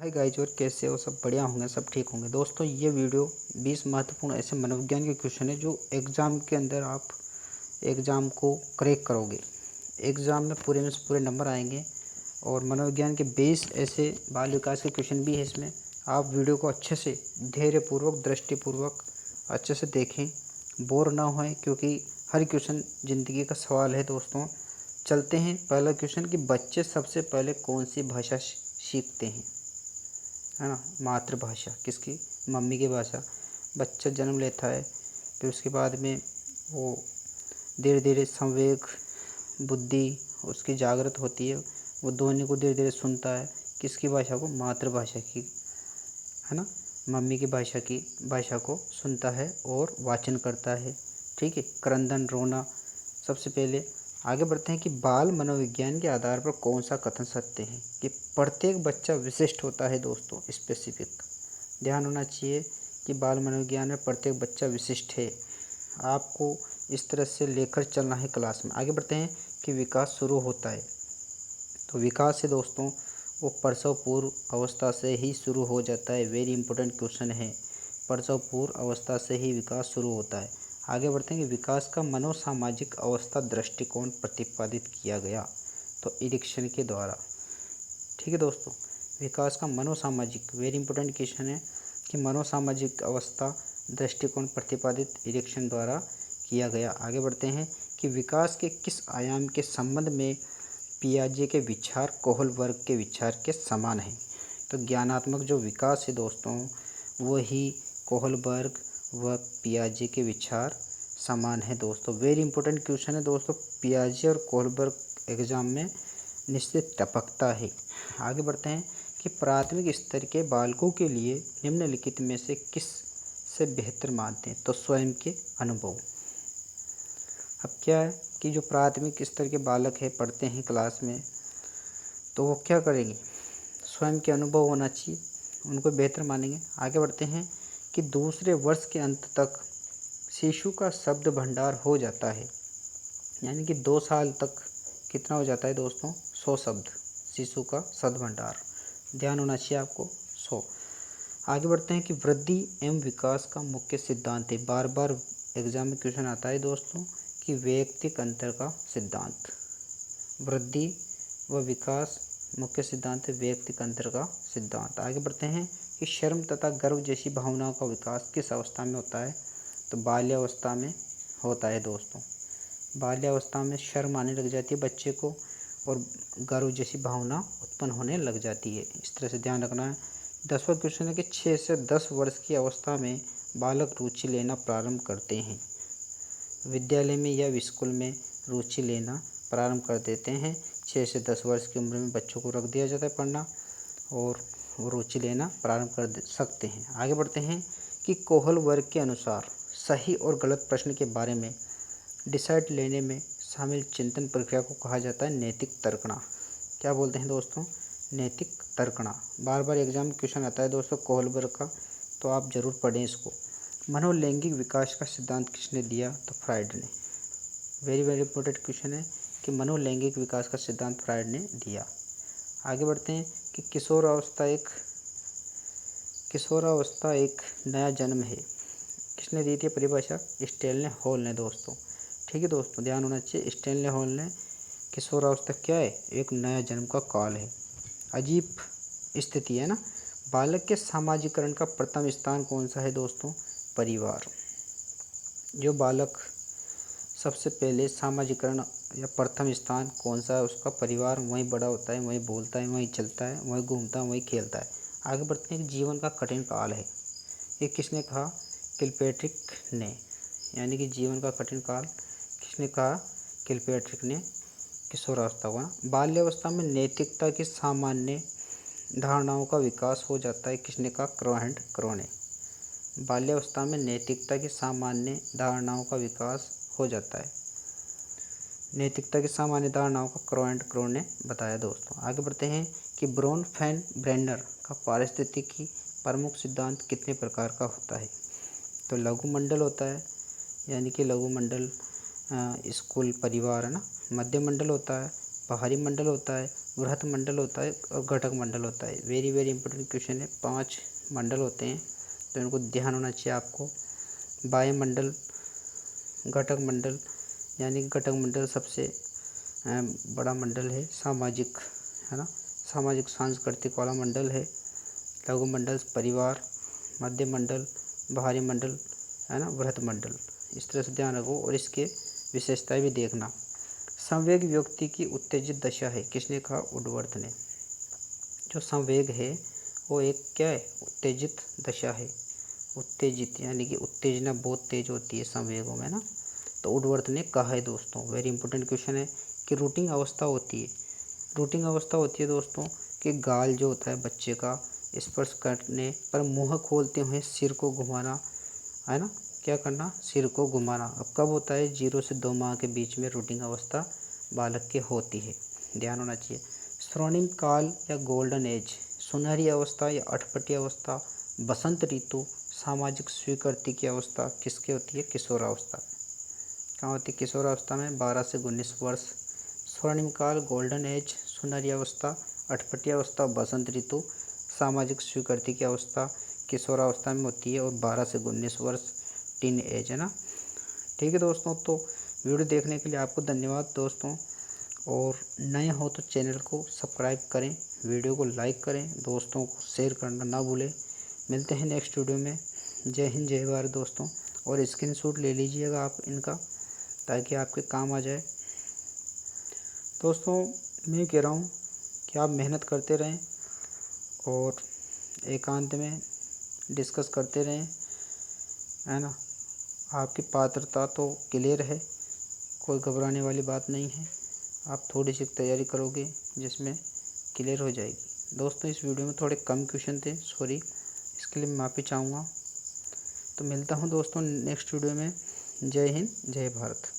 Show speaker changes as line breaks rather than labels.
Hi guys, और कैसे हो? सब बढ़िया होंगे, सब ठीक होंगे। दोस्तों, ये वीडियो 20 महत्वपूर्ण ऐसे मनोविज्ञान के क्वेश्चन है जो एग्ज़ाम के अंदर आप एग्ज़ाम को क्रैक करोगे। एग्ज़ाम में से पूरे नंबर आएंगे और मनोविज्ञान के 20 ऐसे बाल विकास के क्वेश्चन भी है इसमें। आप वीडियो को अच्छे से धैर्यपूर्वक, दृष्टिपूर्वक अच्छे से देखें, बोर ना होएं, क्योंकि हर क्वेश्चन ज़िंदगी का सवाल है। दोस्तों, चलते हैं पहला क्वेश्चन कि बच्चे सबसे पहले कौन सी भाषा सीखते हैं? है ना, मातृभाषा किसकी? मम्मी की भाषा। बच्चा जन्म लेता है, फिर उसके बाद में वो धीरे धीरे संवेग, बुद्धि उसकी जागृत होती है। वो ध्वनि को धीरे धीरे सुनता है। किसकी भाषा को? मातृभाषा की, है ना, मम्मी की भाषा को सुनता है और वाचन करता है। ठीक है, क्रंदन, रोना। सबसे पहले आगे बढ़ते हैं कि बाल मनोविज्ञान के आधार पर कौन सा कथन सत्य है? कि प्रत्येक बच्चा विशिष्ट होता है। दोस्तों, स्पेसिफिक ध्यान होना चाहिए कि बाल मनोविज्ञान में प्रत्येक बच्चा विशिष्ट है। आपको इस तरह से लेकर चलना है क्लास में। आगे बढ़ते हैं कि विकास शुरू होता है। तो विकास है दोस्तों, वो प्रसव पूर्व अवस्था से ही शुरू हो जाता है। वेरी इंपॉर्टेंट क्वेश्चन है। प्रसव पूर्व अवस्था से ही विकास शुरू होता है। आगे बढ़ते हैं कि विकास का मनोसामाजिक अवस्था दृष्टिकोण प्रतिपादित किया गया। तो इरिक्शन के द्वारा। ठीक है दोस्तों, विकास का मनोसामाजिक, वेरी इंपॉर्टेंट क्वेश्चन है कि मनोसामाजिक अवस्था दृष्टिकोण प्रतिपादित इरिक्शन द्वारा किया गया। आगे बढ़ते हैं कि विकास के किस आयाम के संबंध में पियाजे के विचार कोहलबर्ग के विचार के समान है? तो ज्ञानात्मक जो विकास है दोस्तों, वही कोहलबर्ग व पियाजे के विचार समान है। दोस्तों, वेरी इंपॉर्टेंट क्वेश्चन है दोस्तों। पियाजे और कोहलबर्ग एग्जाम में निश्चित टपकता है। आगे बढ़ते हैं कि प्राथमिक स्तर के बालकों के लिए निम्नलिखित में से किस से बेहतर मानते हैं? तो स्वयं के अनुभव। अब क्या है कि जो प्राथमिक स्तर के बालक है, पढ़ते हैं क्लास में, तो वो क्या करेंगे? स्वयं के अनुभव होना चाहिए, उनको बेहतर मानेंगे। आगे बढ़ते हैं कि दूसरे वर्ष के अंत तक शिशु का शब्द भंडार हो जाता है। यानी कि 2 साल तक कितना हो जाता है दोस्तों? 100 शब्द। शिशु का शब्द भंडार, ध्यान होना चाहिए आपको, 100। आगे बढ़ते हैं कि वृद्धि एवं विकास का मुख्य सिद्धांत है। बार बार एग्जाम में क्वेश्चन आता है दोस्तों कि वैयक्तिक अंतर का सिद्धांत। वृद्धि व विकास मुख्य सिद्धांत है, वैयक्तिक अंतर का सिद्धांत। आगे बढ़ते हैं कि शर्म तथा गर्व जैसी भावनाओं का विकास किस अवस्था में होता है? तो बाल्यावस्था में होता है दोस्तों। बाल्यावस्था में शर्म आने लग जाती है बच्चे को और गर्व जैसी भावना उत्पन्न होने लग जाती है। इस तरह से ध्यान रखना है। 10वां क्वेश्चन है कि 6 से 10 वर्ष की अवस्था में बालक रुचि लेना प्रारंभ करते हैं। विद्यालय में या स्कूल में रुचि लेना प्रारंभ कर देते हैं। 6 से 10 वर्ष की उम्र में बच्चों को रख दिया जाता है पढ़ना और वो रुचि लेना प्रारंभ कर सकते हैं। आगे बढ़ते हैं कि कोहलबर्ग के अनुसार सही और गलत प्रश्न के बारे में डिसाइड लेने में शामिल चिंतन प्रक्रिया को कहा जाता है नैतिक तर्कणा। क्या बोलते हैं दोस्तों? नैतिक तर्कणा। बार बार एग्जाम में क्वेश्चन आता है दोस्तों कोहलबर्ग का, तो आप ज़रूर पढ़ें इसको। मनोलैंगिक विकास का सिद्धांत किसने दिया? तो फ्राइड ने। वेरी वेरी इंपॉर्टेंट क्वेश्चन है कि मनोलैंगिक विकास का सिद्धांत फ्राइड ने दिया। आगे बढ़ते हैं कि किशोरावस्था एक नया जन्म है। किसने दी थी परिभाषा? स्टैनले हॉल ने दोस्तों। ठीक है दोस्तों, ध्यान होना चाहिए। स्टैनले हॉल ने किशोरावस्था क्या है? एक नया जन्म का काल है। अजीब स्थिति है ना। बालक के सामाजिकरण का प्रथम स्थान कौन सा है दोस्तों? परिवार। जो बालक सबसे पहले सामाजिकरण या प्रथम स्थान कौन सा है? उसका परिवार। वहीं बड़ा होता है, वहीं बोलता है, वहीं चलता है, वहीं घूमता है, वहीं खेलता है। आगे बढ़ते हैं कि जीवन का कठिन काल है। ये किसने कहा? किलपैट्रिक ने। यानी कि जीवन का कठिन काल किसने कहा? किलपैट्रिक ने। किशोरावस्था को। बाल्यावस्था में नैतिकता की सामान्य धारणाओं का विकास हो जाता है। किसने कहा? क्रो एंड क्रो ने। बाल्यावस्था में नैतिकता की सामान्य धारणाओं का विकास हो जाता है। नैतिकता की सामान्य धारणाओं का क्रो एंड क्रो ने बताया दोस्तों। आगे बढ़ते हैं कि ब्रोन फैन ब्रेंडर का पारिस्थितिकी प्रमुख सिद्धांत कितने प्रकार का होता है? तो लघु मंडल होता है, यानी कि लघु मंडल स्कूल परिवार है ना। मध्य मंडल होता है, बाहरी मंडल होता है, वृहत मंडल होता है और घटक मंडल होता है। वेरी वेरी इंपॉर्टेंट क्वेश्चन है। 5 मंडल होते हैं तो इनको ध्यान होना चाहिए आपको। वायुमंडल, घटक मंडल, यानी कि घटक मंडल सबसे बड़ा मंडल है। सामाजिक, है ना, सामाजिक सांस्कृतिक वाला मंडल है। लघु मंडल परिवार, मध्य मंडल बाहरी मंडल, है ना, वृहत मंडल। इस तरह से ध्यान रखो और इसके विशेषताएं भी देखना। संवेग व्यक्ति की उत्तेजित दशा है। किसने कहा? वुडवर्थ ने। जो संवेग है वो एक क्या है? उत्तेजित दशा है। उत्तेजित यानी कि उत्तेजना बहुत तेज होती है संवेगों में ना, तो वुडवर्थ ने कहा है दोस्तों। वेरी इंपॉर्टेंट क्वेश्चन है कि रूटिंग अवस्था होती है। रूटिंग अवस्था होती है दोस्तों कि गाल जो होता है बच्चे का स्पर्श करने पर मुंह खोलते हुए सिर को घुमाना, है ना, क्या करना? सिर को घुमाना। अब कब होता है? 0 से 2 माह के बीच में रूटिंग अवस्था बालक के होती है। ध्यान होना चाहिए। स्वर्णिम काल या गोल्डन एज, सुनहरी अवस्था या अटपटी अवस्था, बसंत ऋतु, सामाजिक स्वीकृति की अवस्था किसकी होती है? किशोरावस्था। कहाँ होती है? किशोरावस्था में 12 से 19 वर्ष। स्वर्णिम काल, गोल्डन एज, सुनहरी अवस्था, अटपटी अवस्था, बसंत ऋतु, सामाजिक स्वीकृति की अवस्था किशोरावस्था में होती है और 12 से 19 वर्ष टीन एज, है ना। ठीक है दोस्तों, तो वीडियो देखने के लिए आपको धन्यवाद दोस्तों। और नए हो तो चैनल को सब्सक्राइब करें, वीडियो को लाइक करें, दोस्तों को शेयर करना ना भूलें। मिलते हैं नेक्स्ट वीडियो में। जय हिंद, जय भारत दोस्तों। और स्क्रीनशॉट ले लीजिएगा आप इनका, ताकि आपके काम आ जाए। दोस्तों मैं कह रहा हूँ कि आप मेहनत करते रहें और एकांत में डिस्कस करते रहें, है ना। आपकी पात्रता तो क्लियर है, कोई घबराने वाली बात नहीं है। आप थोड़ी सी तैयारी करोगे जिसमें क्लियर हो जाएगी। दोस्तों इस वीडियो में थोड़े कम क्वेश्चन थे, सॉरी, इसके लिए मैं माफ़ी चाहूँगा। तो मिलता हूँ दोस्तों नेक्स्ट वीडियो में। जय हिंद, जय भारत।